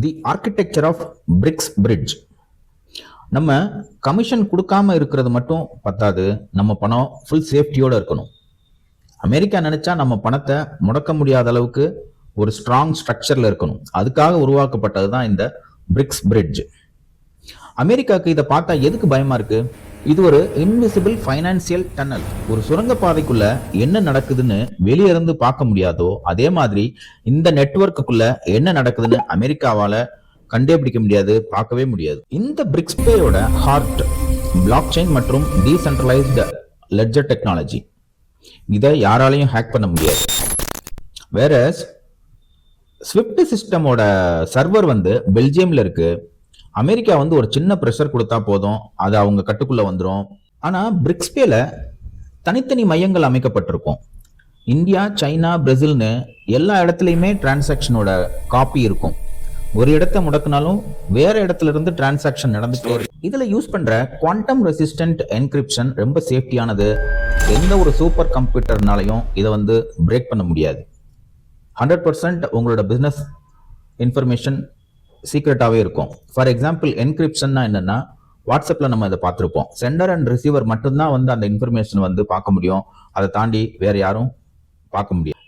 The architecture of bricks bridge. நம்ம commission கொடுக்காம இருக்கிறது மட்டும் பத்தாது, நம்ம பணம் ஃபுல் சேஃப்டியோட இருக்கணும். அமெரிக்கா நினைச்சா நம்ம பணத்தை முடக்க முடியாத அளவுக்கு ஒரு ஸ்ட்ராங் ஸ்ட்ரக்சர்ல இருக்கணும். அதுக்காக உருவாக்கப்பட்டது தான் இந்த பிரிக்ஸ் பிரிட்ஜ். அமெரிக்காவுக்கு இதை பார்த்தா எதுக்கு பயமா இருக்கு? இது ஒரு இன்விசிபிள் ஃபைனான்சியல் டன்னல். ஒரு சுரங்க பாதைக்குள்ள என்ன நடக்குதுன்னு வெளியே இருந்து பார்க்க முடியாதோ அதே மாதிரி இந்த நெட்வொர்க்குள்ள என்ன நடக்குதுன்னு அமெரிக்காவால கண்டுபிடிக்க முடியாது, பார்க்கவே முடியாது. இந்த பிரிக்ஸ் பேயோட ஹார்ட் பிளாக் செயின் மற்றும் டீசென்ட்ரலைஸ்டு லெட்ஜர் டெக்னாலஜி. இதை யாராலையும் ஹேக் பண்ண முடியாது. வேற ஸ்விஃப்ட் சிஸ்டமோட சர்வர் பெல்ஜியம்ல இருக்கு. அமெரிக்கா ஒரு சின்ன ப்ரெஷர் கொடுத்தா போதும், அது அவங்க கட்டுக்குள்ள வந்துடும். ஆனா பிரிக்ஸ் பேல தனித்தனி மையங்கள் அமைக்கப்பட்டிருக்கும். இந்தியா, சைனா, பிரேசில்னு எல்லா இடத்துலையுமே டிரான்சாக்ஷனோட காப்பி இருக்கும். ஒரு இடத்த முடக்கினாலும் வேற இடத்துல இருந்து டிரான்சாக்ஷன் நடந்துட்டே இருக்கு. இதுல யூஸ் பண்ற குவாண்டம் ரெசிஸ்டன்ட் என்கிரிப்ஷன் ரொம்ப சேஃப்டியானது. எந்த ஒரு சூப்பர் கம்ப்யூட்டர்னாலையும் இதை பிரேக் பண்ண முடியாது. 100% உங்களோட பிசினஸ் இன்ஃபர்மேஷன் சீக்ரெட்டாவே இருக்கும். ஃபார் எக்ஸாம்பிள், என்கிரிப்ஷன்னா என்னன்னா, வாட்ஸ்அப்ல நம்ம இதை பார்த்துருப்போம். சென்டர் அண்ட் ரிசீவர் மட்டும்தான் அந்த இன்ஃபர்மேஷன் பார்க்க முடியும். அதை தாண்டி வேற யாரும் பார்க்க முடியும்.